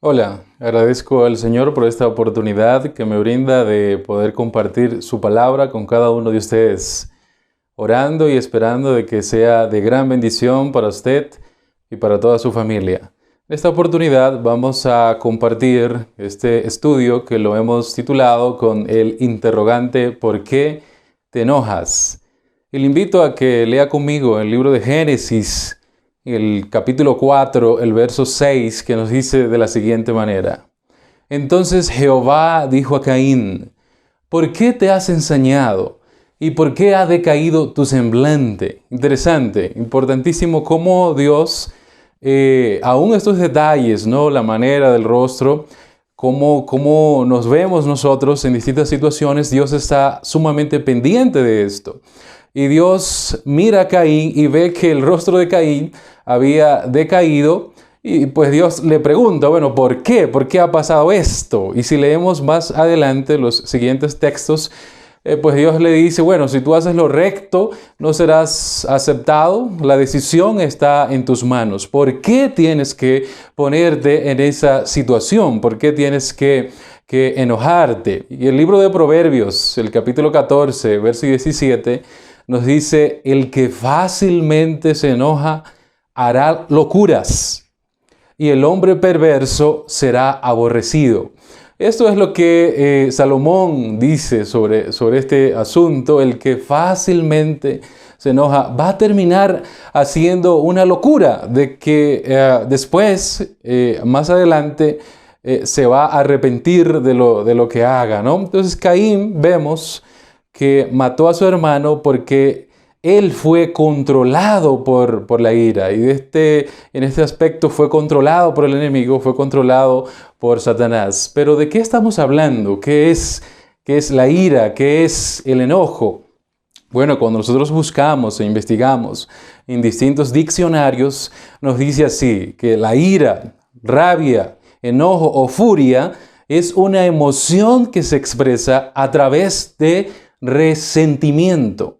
Hola, agradezco al Señor por esta oportunidad que me brinda de poder compartir su palabra con cada uno de ustedes, orando y esperando de que sea de gran bendición para usted y para toda su familia. En esta oportunidad vamos a compartir este estudio que lo hemos titulado con el interrogante ¿por qué te enojas? Y le invito a que lea conmigo el libro de Génesis, el capítulo 4, el verso 6, que nos dice de la siguiente manera. Entonces Jehová dijo a Caín, ¿por qué te has ensañado? ¿Y por qué ha decaído tu semblante? Interesante, importantísimo cómo Dios, aún estos detalles, ¿no? La manera del rostro, cómo nos vemos nosotros en distintas situaciones, Dios está sumamente pendiente de esto. Y Dios mira a Caín y ve que el rostro de Caín había decaído y pues Dios le pregunta, bueno, ¿por qué? ¿Por qué ha pasado esto? Y si leemos más adelante los siguientes textos, pues Dios le dice, bueno, si tú haces lo recto, no serás aceptado, la decisión está en tus manos. ¿Por qué tienes que ponerte en esa situación? ¿Por qué tienes que enojarte? Y el libro de Proverbios, el capítulo 14, verso 17, nos dice, el que fácilmente se enoja hará locuras y el hombre perverso será aborrecido. Esto es lo que Salomón dice sobre este asunto. El que fácilmente se enoja va a terminar haciendo una locura de que después, más adelante, se va a arrepentir de lo que haga, ¿no? Entonces Caín vemos que mató a su hermano porque él fue controlado por la ira y en este aspecto fue controlado por el enemigo, fue controlado por Satanás. Pero ¿de qué estamos hablando? ¿Qué es la ira? ¿Qué es el enojo? Bueno, cuando nosotros buscamos e investigamos en distintos diccionarios, nos dice así, que la ira, rabia, enojo o furia es una emoción que se expresa a través de resentimiento.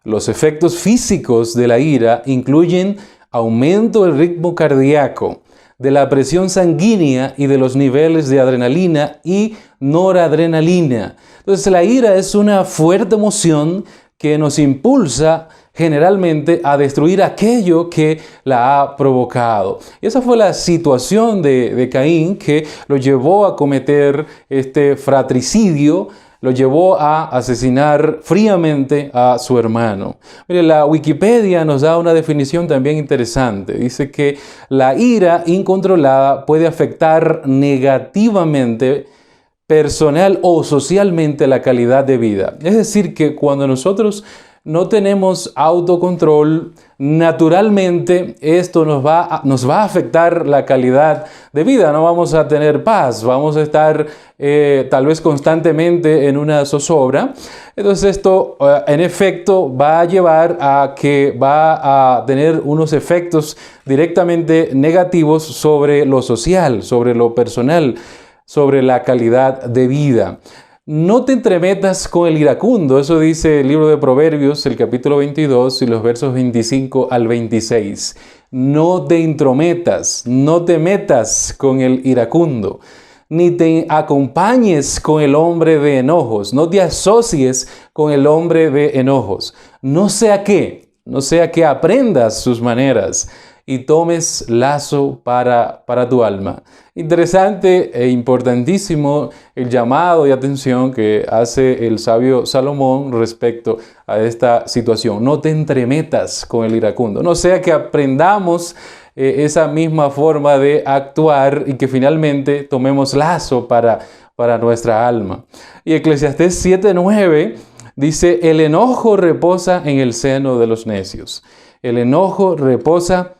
Los efectos físicos de la ira incluyen aumento del ritmo cardíaco, de la presión sanguínea y de los niveles de adrenalina y noradrenalina. Entonces la ira es una fuerte emoción que nos impulsa generalmente a destruir aquello que la ha provocado. Y esa fue la situación de Caín que lo llevó a cometer este fratricidio, lo llevó a asesinar fríamente a su hermano. Mire, la Wikipedia nos da una definición también interesante. Dice que la ira incontrolada puede afectar negativamente personal o socialmente la calidad de vida. Es decir, que cuando nosotros no tenemos autocontrol, naturalmente esto nos va a afectar la calidad de vida. No vamos a tener paz, vamos a estar tal vez constantemente en una zozobra. Entonces esto en efecto va a llevar a que va a tener unos efectos directamente negativos sobre lo social, sobre lo personal, sobre la calidad de vida. No te entremetas con el iracundo, eso dice el libro de Proverbios, el capítulo 22 y los versos 25 al 26. No te intrometas, no te metas con el iracundo, ni te acompañes con el hombre de enojos, no te asocies con el hombre de enojos. No sea que aprendas sus maneras y tomes lazo para tu alma. Interesante e importantísimo el llamado de atención que hace el sabio Salomón respecto a esta situación. No te entremetas con el iracundo, no sea que aprendamos esa misma forma de actuar y que finalmente tomemos lazo para nuestra alma. Y Eclesiastés 7:9 dice, el enojo reposa en el seno de los necios. El enojo reposa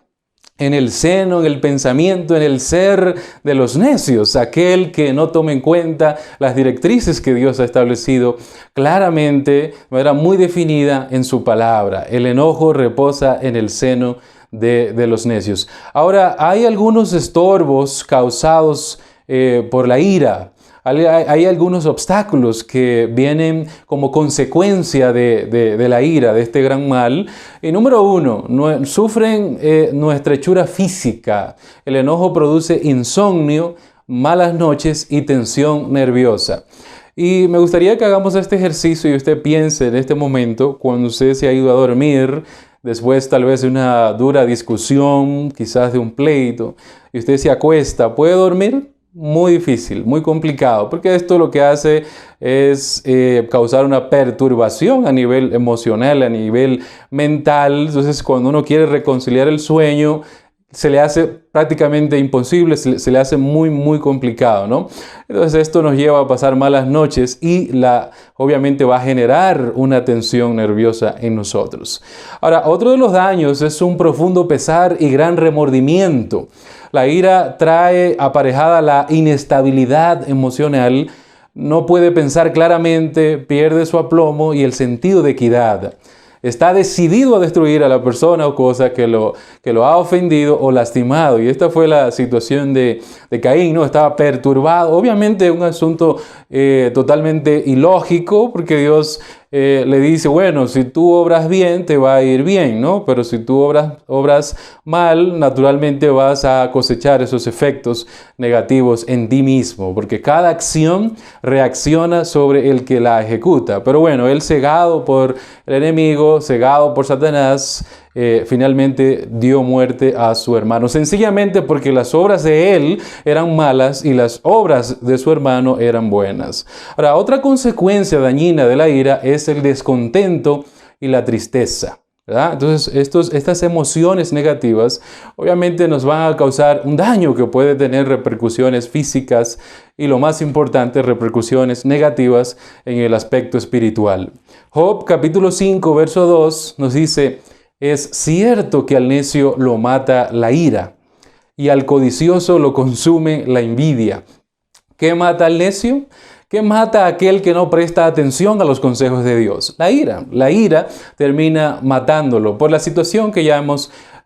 en el seno, en el pensamiento, en el ser de los necios, aquel que no toma en cuenta las directrices que Dios ha establecido claramente, de manera muy definida en su palabra. El enojo reposa en el seno de los necios. Ahora, hay algunos estorbos causados por la ira. Hay algunos obstáculos que vienen como consecuencia de la ira, de este gran mal. Y número uno, sufren nuestra hechura física. El enojo produce insomnio, malas noches y tensión nerviosa. Y me gustaría que hagamos este ejercicio y usted piense en este momento, cuando usted se ha ido a dormir, después tal vez de una dura discusión, quizás de un pleito, y usted se acuesta, ¿puede dormir? Muy difícil, muy complicado, porque esto lo que hace es causar una perturbación a nivel emocional, a nivel mental. Entonces, cuando uno quiere reconciliar el sueño, se le hace prácticamente imposible, se le hace muy complicado, ¿no? Entonces esto nos lleva a pasar malas noches y obviamente va a generar una tensión nerviosa en nosotros. Ahora, otro de los daños es un profundo pesar y gran remordimiento. La ira trae aparejada la inestabilidad emocional, no puede pensar claramente, pierde su aplomo y el sentido de equidad. Está decidido a destruir a la persona o cosa que lo ha ofendido o lastimado. Y esta fue la situación de Caín, ¿no? Estaba perturbado. Obviamente un asunto totalmente ilógico, porque Dios le dice, bueno, si tú obras bien, te va a ir bien, ¿no? Pero si tú obras mal, naturalmente vas a cosechar esos efectos negativos en ti mismo, porque cada acción reacciona sobre el que la ejecuta. Pero bueno, él, cegado por el enemigo, cegado por Satanás, finalmente dio muerte a su hermano, sencillamente porque las obras de él eran malas y las obras de su hermano eran buenas. Ahora, otra consecuencia dañina de la ira es el descontento y la tristeza, ¿verdad? Entonces, estas emociones negativas obviamente nos van a causar un daño que puede tener repercusiones físicas y, lo más importante, repercusiones negativas en el aspecto espiritual. Job capítulo 5, verso 2 nos dice: es cierto que al necio lo mata la ira y al codicioso lo consume la envidia. ¿Qué mata al necio? ¿Qué mata a aquel que no presta atención a los consejos de Dios? La ira. La ira termina matándolo por la situación que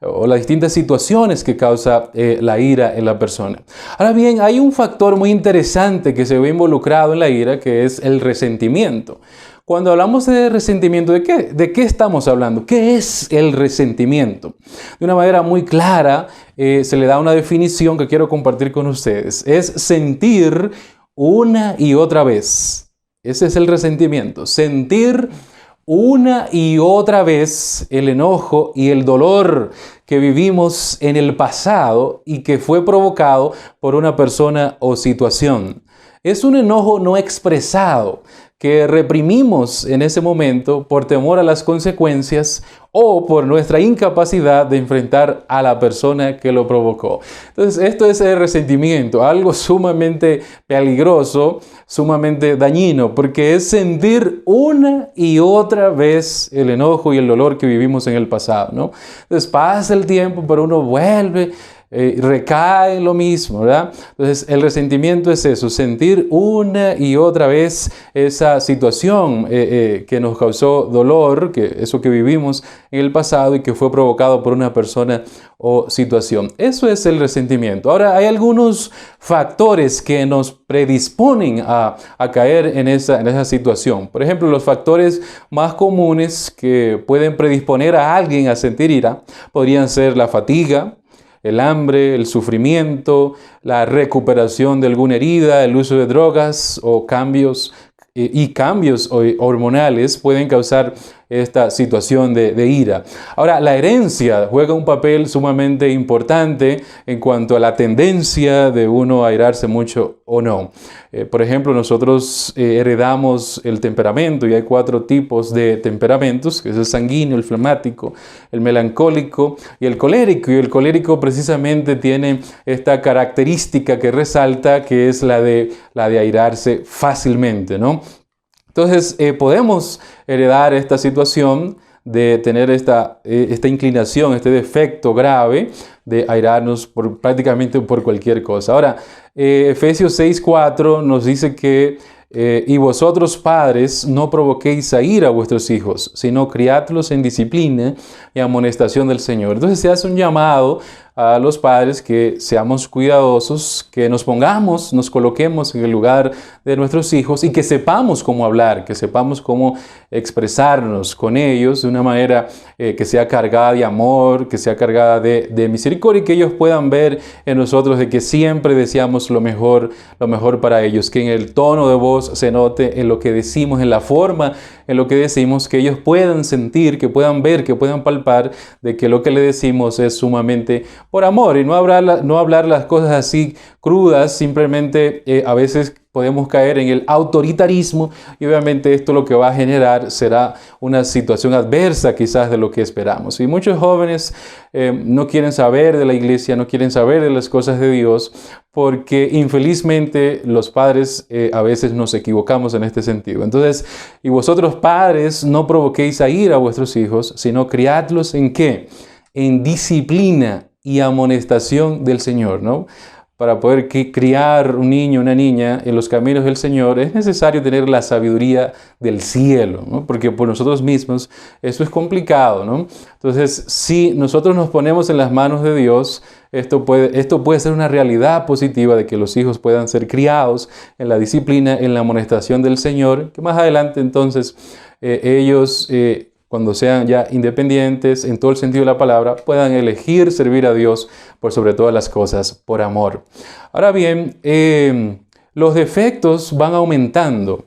o las distintas situaciones que causa la ira en la persona. Ahora bien, hay un factor muy interesante que se ve involucrado en la ira, que es el resentimiento. Cuando hablamos de resentimiento, ¿de qué estamos hablando? ¿Qué es el resentimiento? De una manera muy clara, se le da una definición que quiero compartir con ustedes. Es sentir una y otra vez. Ese es el resentimiento. Sentir una y otra vez el enojo y el dolor que vivimos en el pasado y que fue provocado por una persona o situación. Es un enojo no expresado que reprimimos en ese momento por temor a las consecuencias o por nuestra incapacidad de enfrentar a la persona que lo provocó. Entonces, esto es el resentimiento, algo sumamente peligroso, sumamente dañino, porque es sentir una y otra vez el enojo y el dolor que vivimos en el pasado, ¿no? Entonces, pasa el tiempo, pero uno vuelve, recae en lo mismo, ¿verdad? Entonces, el resentimiento es eso, sentir una y otra vez esa situación que nos causó dolor, eso que vivimos en el pasado y que fue provocado por una persona o situación. Eso es el resentimiento. Ahora, hay algunos factores que nos predisponen a caer en esa situación. Por ejemplo, los factores más comunes que pueden predisponer a alguien a sentir ira podrían ser la fatiga, el hambre, el sufrimiento, la recuperación de alguna herida, el uso de drogas o cambios hormonales pueden causar esta situación de ira. Ahora, la herencia juega un papel sumamente importante en cuanto a la tendencia de uno a airarse mucho o no. Por ejemplo, nosotros heredamos el temperamento y hay 4 tipos de temperamentos, que es el sanguíneo, el flemático, el melancólico y el colérico. Y el colérico precisamente tiene esta característica que resalta, que es la de airarse fácilmente, ¿no? Entonces, podemos heredar esta situación de tener esta inclinación, este defecto grave de airarnos prácticamente por cualquier cosa. Ahora, Efesios 6:4 nos dice que y vosotros, padres, no provoquéis a ira a vuestros hijos, sino criadlos en disciplina y amonestación del Señor. Entonces se hace un llamado a los padres que seamos cuidadosos, que nos pongamos, nos coloquemos en el lugar de nuestros hijos y que sepamos cómo hablar, que sepamos cómo expresarnos con ellos de una manera que sea cargada de amor, que sea cargada de misericordia y que ellos puedan ver en nosotros de que siempre deseamos lo mejor para ellos, que en el tono de voz se note, en lo que decimos, en la forma en lo que decimos, que ellos puedan sentir, que puedan ver, que puedan palpar de que lo que le decimos es sumamente por amor y no hablar las cosas así crudas, simplemente a veces podemos caer en el autoritarismo y obviamente esto lo que va a generar será una situación adversa quizás de lo que esperamos. Y muchos jóvenes no quieren saber de la iglesia, no quieren saber de las cosas de Dios porque infelizmente los padres a veces nos equivocamos en este sentido. Entonces, y vosotros padres no provoquéis a ira a vuestros hijos, sino criadlos ¿en qué? En disciplina y amonestación del Señor, ¿no? Para poder criar un niño, una niña en los caminos del Señor, es necesario tener la sabiduría del cielo, ¿no? Porque por nosotros mismos eso es complicado, ¿no? Entonces, si nosotros nos ponemos en las manos de Dios, esto puede ser una realidad positiva de que los hijos puedan ser criados en la disciplina, en la amonestación del Señor, que más adelante entonces ellos cuando sean ya independientes en todo el sentido de la palabra, puedan elegir servir a Dios por sobre todas las cosas, por amor. Ahora bien, los defectos van aumentando.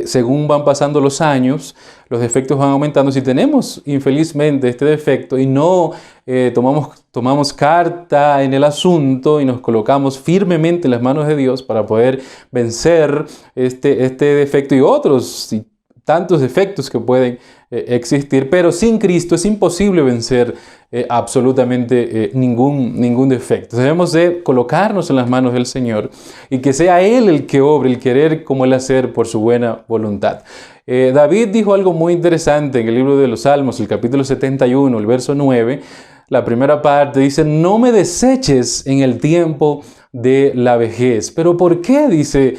Según van pasando los años, los defectos van aumentando. Si tenemos infelizmente este defecto y no tomamos carta en el asunto y nos colocamos firmemente en las manos de Dios para poder vencer este defecto y otros y tantos defectos que pueden existir, pero sin Cristo es imposible vencer absolutamente ningún defecto. Debemos de colocarnos en las manos del Señor y que sea Él el que obre, el querer como el hacer por su buena voluntad. David dijo algo muy interesante en el libro de los Salmos, el capítulo 71, el verso 9, la primera parte dice, no me deseches en el tiempo de la vejez. ¿Pero por qué? Dice,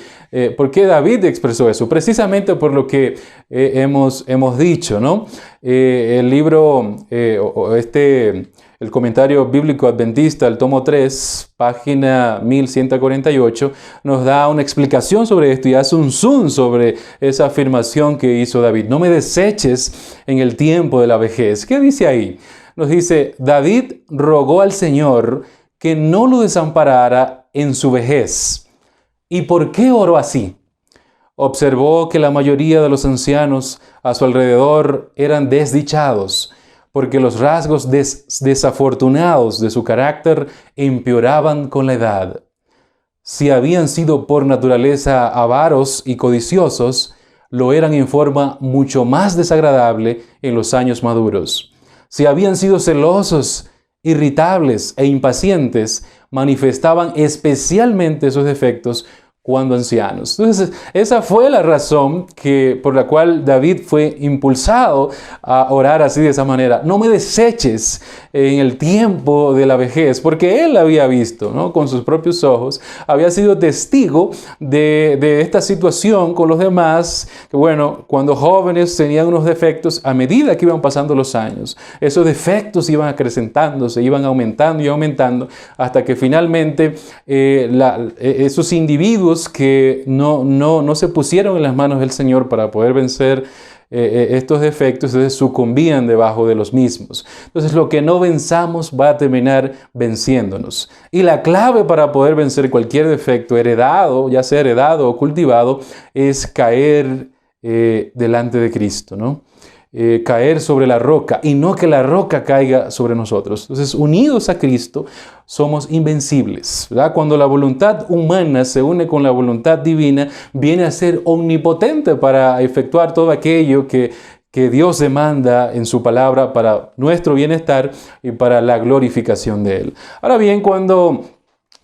¿por qué David expresó eso? Precisamente por lo que hemos dicho, ¿no? El libro, el comentario bíblico adventista, el tomo 3, página 1148, nos da una explicación sobre esto y hace un zoom sobre esa afirmación que hizo David. No me deseches en el tiempo de la vejez. ¿Qué dice ahí? Nos dice, David rogó al Señor que no lo desamparara en su vejez. ¿Y por qué oró así? Observó que la mayoría de los ancianos a su alrededor eran desdichados, porque los rasgos desafortunados de su carácter empeoraban con la edad. Si habían sido por naturaleza avaros y codiciosos, lo eran en forma mucho más desagradable en los años maduros. Si habían sido celosos, irritables e impacientes, manifestaban especialmente esos defectos cuando ancianos. Entonces, esa fue la razón por la cual David fue impulsado a orar así de esa manera. No me deseches en el tiempo de la vejez, porque él había visto, ¿no? Con sus propios ojos, había sido testigo de esta situación con los demás, que bueno, cuando jóvenes tenían unos defectos, a medida que iban pasando los años, esos defectos iban acrecentándose, iban aumentando y aumentando, hasta que finalmente esos individuos que no se pusieron en las manos del Señor para poder vencer estos defectos, entonces sucumbían debajo de los mismos. Entonces lo que no venzamos va a terminar venciéndonos. Y la clave para poder vencer cualquier defecto heredado, ya sea heredado o cultivado, es caer delante de Cristo, ¿no? Caer sobre la roca y no que la roca caiga sobre nosotros. Entonces, unidos a Cristo, somos invencibles, ¿verdad? Cuando la voluntad humana se une con la voluntad divina, viene a ser omnipotente para efectuar todo aquello que Dios demanda en su palabra para nuestro bienestar y para la glorificación de Él. Ahora bien, cuando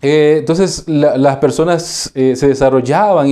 entonces las personas se desarrollaban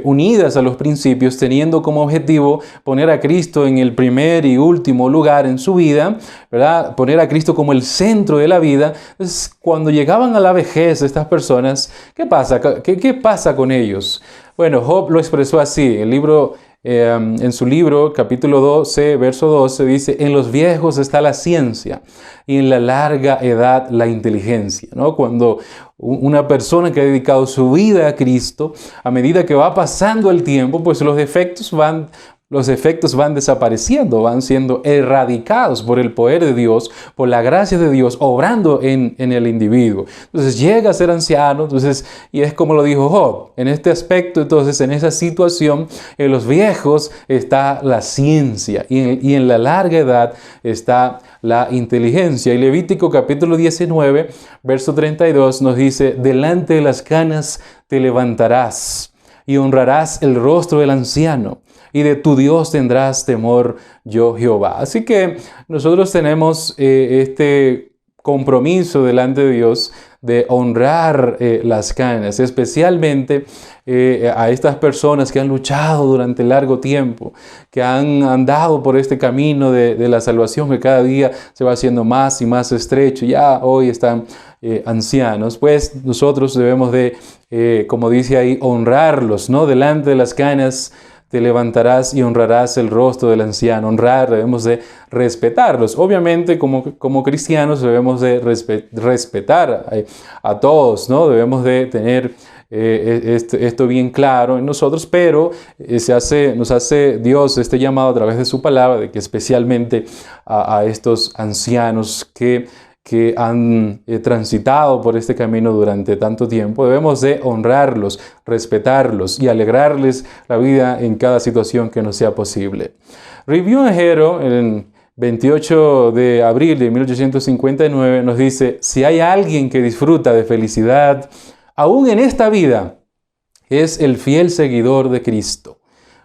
unidas a los principios, teniendo como objetivo poner a Cristo en el primer y último lugar en su vida, ¿verdad? Poner a Cristo como el centro de la vida. Entonces, cuando llegaban a la vejez estas personas, ¿qué pasa? ¿Qué pasa con ellos? Bueno, Job lo expresó así, el libro En su libro, capítulo 12, verso 12, dice, en los viejos está la ciencia y en la larga edad la inteligencia, ¿no? Cuando una persona que ha dedicado su vida a Cristo, a medida que va pasando el tiempo, pues los efectos van desapareciendo, van siendo erradicados por el poder de Dios, por la gracia de Dios, obrando en el individuo. Entonces llega a ser anciano, y es como lo dijo Job, en este aspecto, entonces en esa situación, en los viejos está la ciencia y en la larga edad está la inteligencia. Y Levítico capítulo 19, verso 32 nos dice, delante de las canas te levantarás y honrarás el rostro del anciano, y de tu Dios tendrás temor, yo Jehová. Así que nosotros tenemos este compromiso delante de Dios de honrar las canas, especialmente a estas personas que han luchado durante largo tiempo, que han andado por este camino de la salvación que cada día se va haciendo más y más estrecho. Ya hoy están ancianos, pues nosotros debemos de, como dice ahí, honrarlos, ¿no? Delante de las canas te levantarás y honrarás el rostro del anciano. Honrar, debemos de respetarlos. Obviamente, como cristianos debemos de respetar a todos, ¿no? Debemos de tener esto bien claro en nosotros, pero nos hace Dios este llamado a través de su palabra, de que especialmente a estos ancianos que han transitado por este camino durante tanto tiempo, debemos de honrarlos, respetarlos y alegrarles la vida en cada situación que nos sea posible. Review Hero, en 28 de abril de 1859, nos dice, si hay alguien que disfruta de felicidad, aún en esta vida, es el fiel seguidor de Cristo.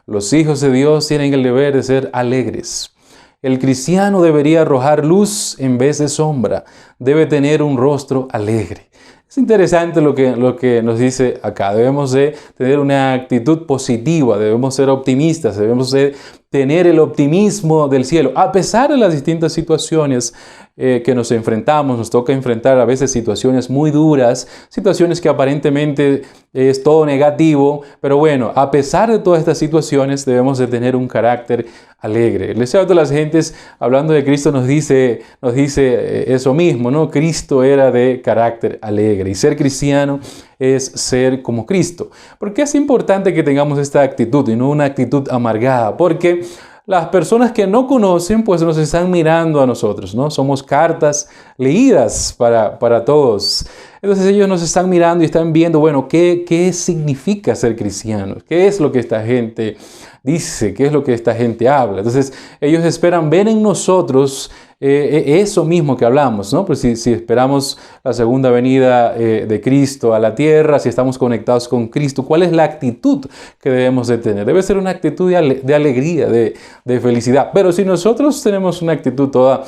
Los hijos de Dios tienen el deber de ser alegres. El cristiano debería arrojar luz en vez de sombra. Debe tener un rostro alegre. Es interesante lo que nos dice acá. Debemos de tener una actitud positiva, debemos ser optimistas, debemos de tener el optimismo del cielo. A pesar de las distintas situaciones que nos enfrentamos, nos toca enfrentar a veces situaciones muy duras, situaciones que aparentemente es todo negativo, pero bueno, a pesar de todas estas situaciones debemos de tener un carácter alegre. El deseo de las gentes, hablando de Cristo, nos dice eso mismo, ¿no? Cristo era de carácter alegre y ser cristiano es ser como Cristo. ¿Por qué es importante que tengamos esta actitud y no una actitud amargada? Porque las personas que no conocen, pues nos están mirando a nosotros, ¿no? Somos cartas leídas para todos. Entonces ellos nos están mirando y están viendo, bueno, ¿qué significa ser cristiano? ¿Qué es lo que esta gente dice? ¿Qué es lo que esta gente habla? Entonces ellos esperan ver en nosotros eso mismo que hablamos, ¿no? Pues si esperamos la segunda venida de Cristo a la tierra, si estamos conectados con Cristo, ¿cuál es la actitud que debemos de tener? Debe ser una actitud de alegría, de felicidad. Pero si nosotros tenemos una actitud todos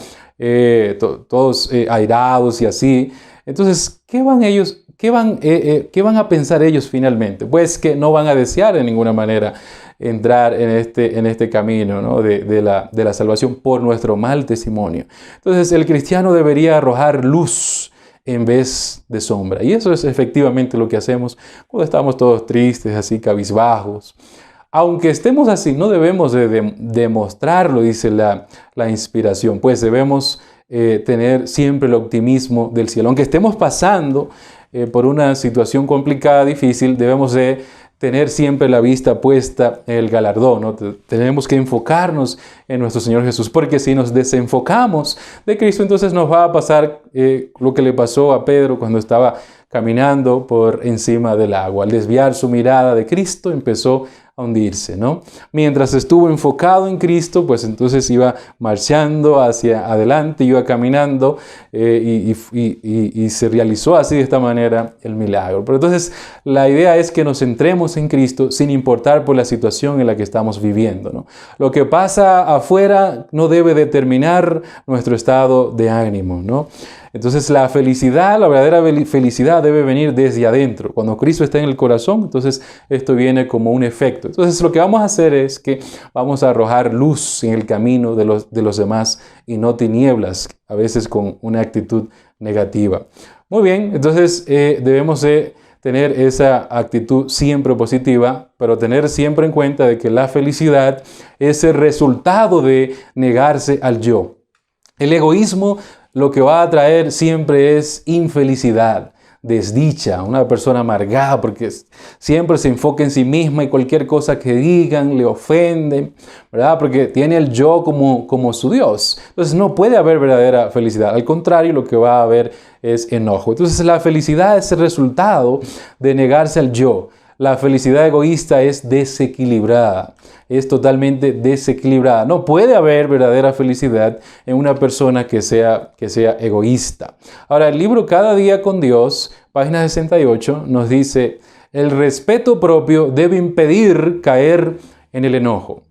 airados y así, entonces, ¿qué van a pensar ellos finalmente? Pues que no van a desear de ninguna manera entrar en este camino, ¿no? de la salvación por nuestro mal testimonio. Entonces el cristiano debería arrojar luz en vez de sombra. Y eso es efectivamente lo que hacemos cuando estamos todos tristes, así cabizbajos. Aunque estemos así, no debemos de demostrarlo, dice la inspiración, pues debemos tener siempre el optimismo del cielo. Aunque estemos pasando por una situación complicada, difícil, debemos de tener siempre la vista puesta en el galardón, ¿no? Tenemos que enfocarnos en nuestro Señor Jesús, porque si nos desenfocamos de Cristo, entonces nos va a pasar lo que le pasó a Pedro cuando estaba caminando por encima del agua. Al desviar su mirada de Cristo, empezó a hundirse, ¿no? Mientras estuvo enfocado en Cristo, pues entonces iba marchando hacia adelante, iba caminando y se realizó así de esta manera el milagro. Pero entonces la idea es que nos centremos en Cristo sin importar por la situación en la que estamos viviendo, ¿no? Lo que pasa afuera no debe determinar nuestro estado de ánimo, ¿no? Entonces la felicidad, la verdadera felicidad debe venir desde adentro. Cuando Cristo está en el corazón, entonces esto viene como un efecto. Entonces lo que vamos a hacer es que vamos a arrojar luz en el camino de los demás y no tinieblas, a veces con una actitud negativa. Muy bien, entonces debemos de tener esa actitud siempre positiva, pero tener siempre en cuenta de que la felicidad es el resultado de negarse al yo. El egoísmo lo que va a traer siempre es infelicidad, desdicha, una persona amargada porque siempre se enfoca en sí misma y cualquier cosa que digan le ofenden, ¿verdad? Porque tiene el yo como su Dios. Entonces no puede haber verdadera felicidad. Al contrario, lo que va a haber es enojo. Entonces la felicidad es el resultado de negarse al yo. La felicidad egoísta es desequilibrada, es totalmente desequilibrada. No puede haber verdadera felicidad en una persona que sea egoísta. Ahora, el libro Cada día con Dios, página 68, nos dice, el respeto propio debe impedir caer en el enojo.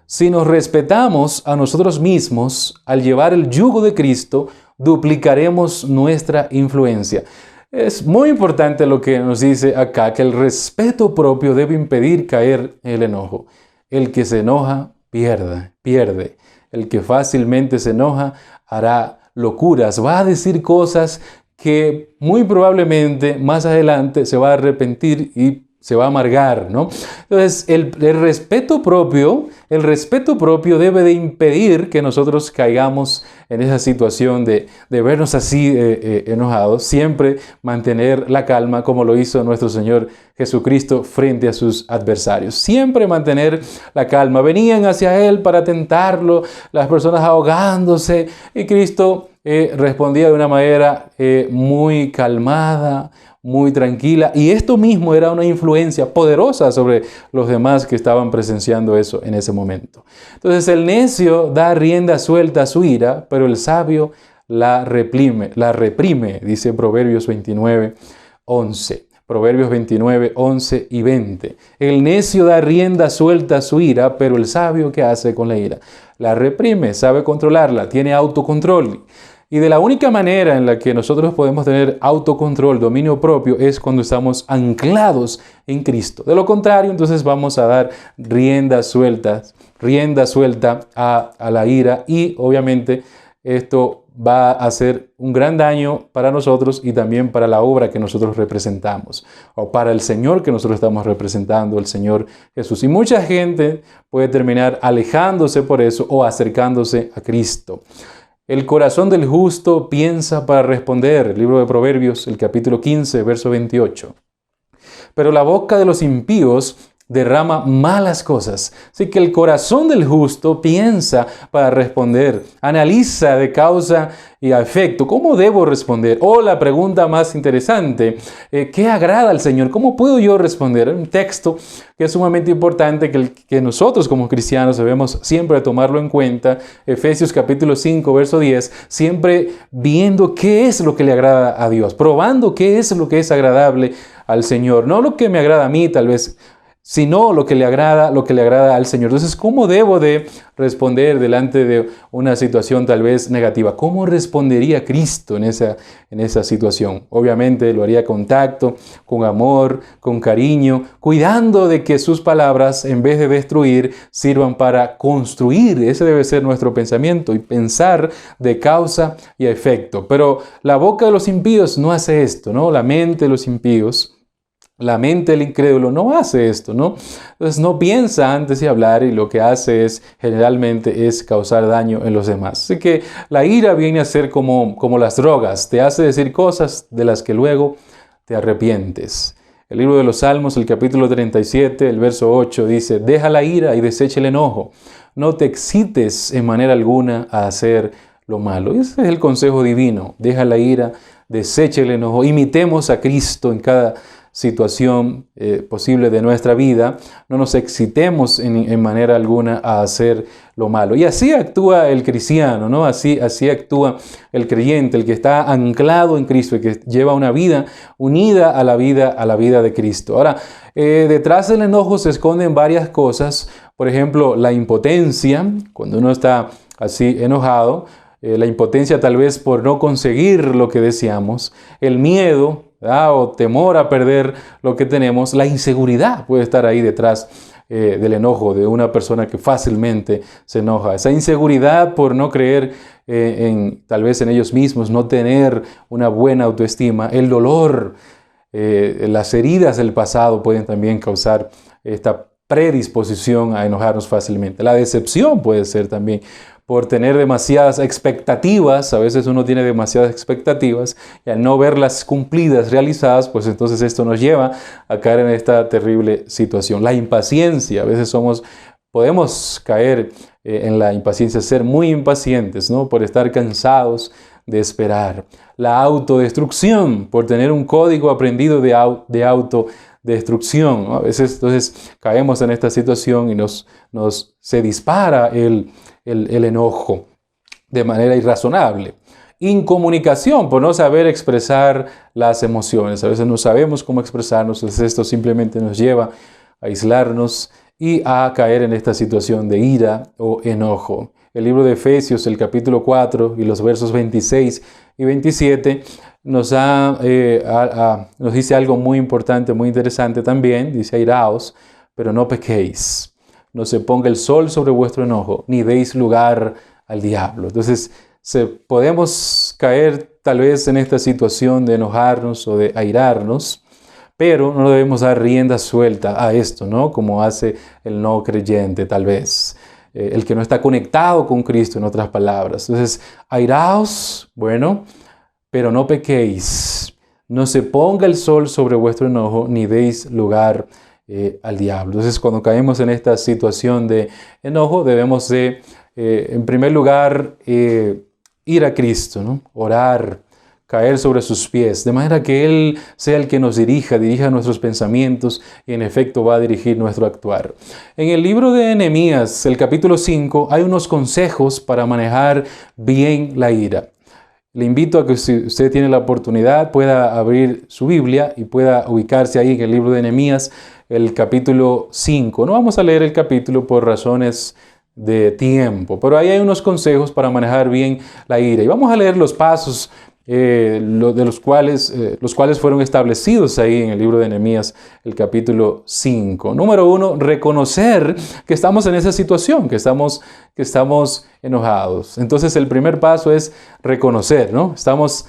Si nos respetamos a nosotros mismos al llevar el yugo de Cristo, duplicaremos nuestra influencia. Es muy importante lo que nos dice acá, que el respeto propio debe impedir caer en el enojo. El que se enoja, pierde. El que fácilmente se enoja, hará locuras, va a decir cosas que muy probablemente más adelante se va a arrepentir y se va a amargar, ¿no? Entonces, el respeto propio debe de impedir que nosotros caigamos en esa situación de vernos así enojados, siempre mantener la calma como lo hizo nuestro Señor Jesucristo frente a sus adversarios. Siempre mantener la calma. Venían hacia Él para tentarlo, las personas ahogándose, y Cristo respondía de una manera muy calmada, muy tranquila, y esto mismo era una influencia poderosa sobre los demás que estaban presenciando eso en ese momento. Entonces el necio da rienda suelta a su ira, pero el sabio la reprime, dice Proverbios 29, 11. Proverbios 29, 11 y 20. El necio da rienda suelta a su ira, pero el sabio, ¿qué hace con la ira? La reprime, sabe controlarla, tiene autocontrol. Y de la única manera en la que nosotros podemos tener autocontrol, dominio propio, es cuando estamos anclados en Cristo. De lo contrario, entonces vamos a dar rienda suelta a la ira, y obviamente esto va a hacer un gran daño para nosotros y también para la obra que nosotros representamos, o para el Señor que nosotros estamos representando, el Señor Jesús. Y mucha gente puede terminar alejándose por eso o acercándose a Cristo. El corazón del justo piensa para responder, el libro de Proverbios, el capítulo 15, verso 28. Pero la boca de los impíos derrama malas cosas. Así que el corazón del justo piensa para responder, analiza de causa y a efecto. ¿Cómo debo responder? O la pregunta más interesante, ¿qué agrada al Señor? ¿Cómo puedo yo responder? Un texto que es sumamente importante, que nosotros como cristianos debemos siempre tomarlo en cuenta. Efesios capítulo 5, verso 10, siempre viendo qué es lo que le agrada a Dios, probando qué es lo que es agradable al Señor. No lo que me agrada a mí, tal vez, sino lo que le agrada al Señor. Entonces, ¿cómo debo de responder delante de una situación tal vez negativa? ¿Cómo respondería Cristo en esa situación? Obviamente lo haría con tacto, con amor, con cariño, cuidando de que sus palabras, en vez de destruir, sirvan para construir. Ese debe ser nuestro pensamiento, y pensar de causa y efecto. Pero la boca de los impíos no hace esto, ¿no? La mente de los impíos, la mente del incrédulo no hace esto, ¿no? Entonces no piensa antes de hablar, y lo que hace generalmente es causar daño en los demás. Así que la ira viene a ser como las drogas, te hace decir cosas de las que luego te arrepientes. El libro de los Salmos, el capítulo 37, el verso 8 dice, deja la ira y desecha el enojo, no te excites en manera alguna a hacer lo malo. Y ese es el consejo divino, deja la ira, desecha el enojo, imitemos a Cristo en cada situación posible de nuestra vida, no nos excitemos en manera alguna a hacer lo malo. Y así actúa el cristiano, ¿no? Así actúa el creyente, el que está anclado en Cristo, el que lleva una vida unida a la vida de Cristo. Ahora, detrás del enojo se esconden varias cosas. Por ejemplo, la impotencia, cuando uno está así enojado, la impotencia tal vez por no conseguir lo que deseamos, el miedo, o temor a perder lo que tenemos, la inseguridad puede estar ahí detrás del enojo de una persona que fácilmente se enoja. Esa inseguridad por no creer tal vez en ellos mismos, no tener una buena autoestima, el dolor Las heridas del pasado pueden también causar esta predisposición a enojarnos fácilmente. La decepción puede ser también por tener demasiadas expectativas. A veces uno tiene demasiadas expectativas y al no verlas cumplidas, realizadas, pues entonces esto nos lleva a caer en esta terrible situación. La impaciencia, a veces podemos caer en la impaciencia, ser muy impacientes, ¿no? Por estar cansados de esperar. La autodestrucción, por tener un código aprendido de autodestrucción, ¿no? A veces entonces caemos en esta situación y se dispara el enojo de manera irrazonable. Incomunicación, por no saber expresar las emociones. A veces no sabemos cómo expresarnos, entonces esto simplemente nos lleva a aislarnos y a caer en esta situación de ira o enojo. El libro de Efesios, el capítulo 4 y los versos 26 y 27 nos dice algo muy importante, muy interesante también. Dice: airaos, pero no pequéis. No se ponga el sol sobre vuestro enojo, ni deis lugar al diablo. Entonces, podemos caer tal vez en esta situación de enojarnos o de airarnos, pero no debemos dar rienda suelta a esto, ¿no? Como hace el no creyente, tal vez. El que no está conectado con Cristo, en otras palabras. Entonces, airaos, bueno, pero no pequéis. No se ponga el sol sobre vuestro enojo, ni deis lugar al diablo. Entonces, cuando caemos en esta situación de enojo, debemos de, en primer lugar, ir a Cristo, ¿no? Orar, caer sobre sus pies, de manera que Él sea el que nos dirija nuestros pensamientos y en efecto va a dirigir nuestro actuar. En el libro de Nehemías, el capítulo 5, hay unos consejos para manejar bien la ira. Le invito a que, si usted tiene la oportunidad, pueda abrir su Biblia y pueda ubicarse ahí en el libro de Nehemías, el capítulo 5. No vamos a leer el capítulo por razones de tiempo, pero ahí hay unos consejos para manejar bien la ira. Y vamos a leer los pasos los cuales fueron establecidos ahí en el libro de Nehemías, el capítulo 5. Número 1, reconocer que estamos en esa situación, que estamos enojados. Entonces el primer paso es reconocer, ¿no? Estamos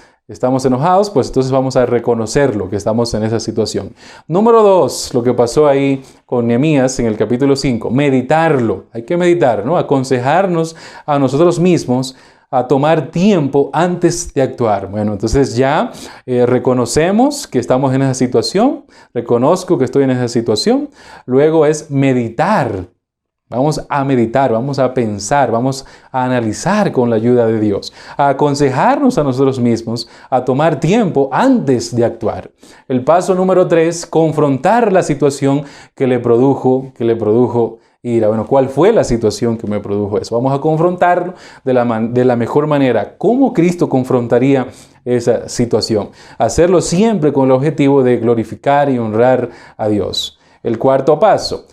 enojados, pues entonces vamos a reconocerlo, que estamos en esa situación. Número 2, lo que pasó ahí con Nehemías en el capítulo 5, meditarlo. Hay que meditar, ¿no? Aconsejarnos a nosotros mismos a tomar tiempo antes de actuar. Bueno, entonces ya reconocemos que estamos en esa situación, reconozco que estoy en esa situación, luego es meditar. Vamos a meditar, vamos a pensar, vamos a analizar con la ayuda de Dios, a aconsejarnos a nosotros mismos, a tomar tiempo antes de actuar. El paso número 3, confrontar la situación que le produjo ira. Bueno, ¿cuál fue la situación que me produjo eso? Vamos a confrontarlo de la mejor manera. ¿Cómo Cristo confrontaría esa situación? Hacerlo siempre con el objetivo de glorificar y honrar a Dios. El cuarto paso.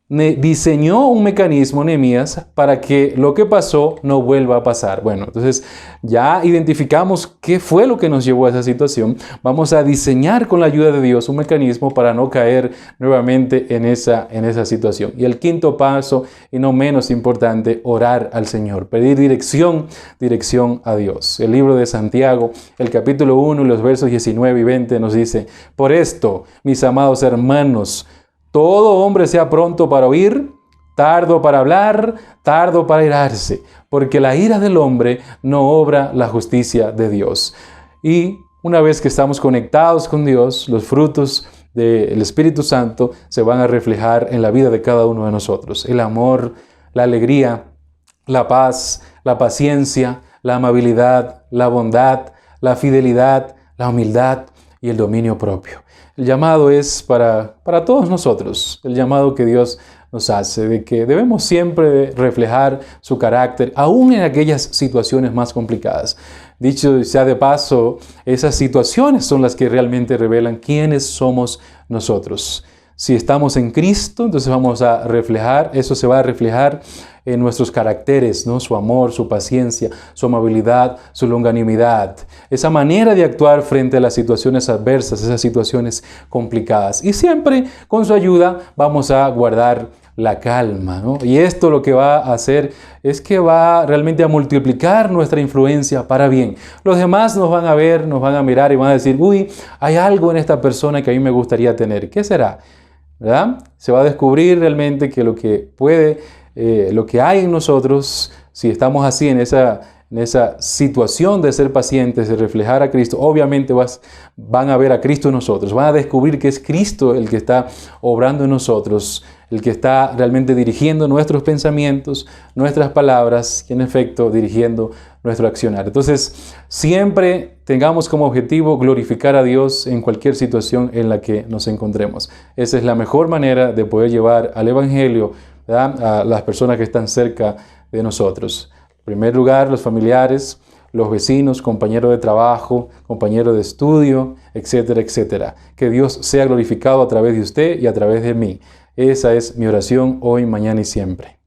Diseñó un mecanismo, Nehemías, para que lo que pasó no vuelva a pasar. Bueno, entonces ya identificamos qué fue lo que nos llevó a esa situación. Vamos a diseñar con la ayuda de Dios un mecanismo para no caer nuevamente en esa situación. Y el quinto paso, y no menos importante, orar al Señor, pedir dirección a Dios. El libro de Santiago, el capítulo 1, los versos 19 y 20 nos dice: por esto, mis amados hermanos, todo hombre sea pronto para oír, tardo para hablar, tardo para irarse, porque la ira del hombre no obra la justicia de Dios. Y una vez que estamos conectados con Dios, los frutos del Espíritu Santo se van a reflejar en la vida de cada uno de nosotros. El amor, la alegría, la paz, la paciencia, la amabilidad, la bondad, la fidelidad, la humildad y el dominio propio. El llamado es para todos nosotros, el llamado que Dios nos hace, de que debemos siempre reflejar su carácter, aún en aquellas situaciones más complicadas. Dicho sea de paso, esas situaciones son las que realmente revelan quiénes somos nosotros. Si estamos en Cristo, entonces eso se va a reflejar en nuestros caracteres, ¿no? Su amor, su paciencia, su amabilidad, su longanimidad. Esa manera de actuar frente a las situaciones adversas, esas situaciones complicadas. Y siempre con su ayuda vamos a guardar la calma, ¿no? Y esto lo que va a hacer es que va realmente a multiplicar nuestra influencia para bien. Los demás nos van a ver, nos van a mirar y van a decir, uy, hay algo en esta persona que a mí me gustaría tener. ¿Qué será? ¿Verdad? Se va a descubrir realmente que lo que puede, lo que hay en nosotros, si estamos así en esa situación de ser pacientes, de reflejar a Cristo, obviamente van a ver a Cristo en nosotros, van a descubrir que es Cristo el que está obrando en nosotros, el que está realmente dirigiendo nuestros pensamientos, nuestras palabras y en efecto dirigiendo nuestro accionar. Entonces, siempre tengamos como objetivo glorificar a Dios en cualquier situación en la que nos encontremos. Esa es la mejor manera de poder llevar al Evangelio, ¿verdad?, a las personas que están cerca de nosotros. En primer lugar, los familiares, los vecinos, compañeros de trabajo, compañeros de estudio, etcétera, etcétera. Que Dios sea glorificado a través de usted y a través de mí. Esa es mi oración hoy, mañana y siempre.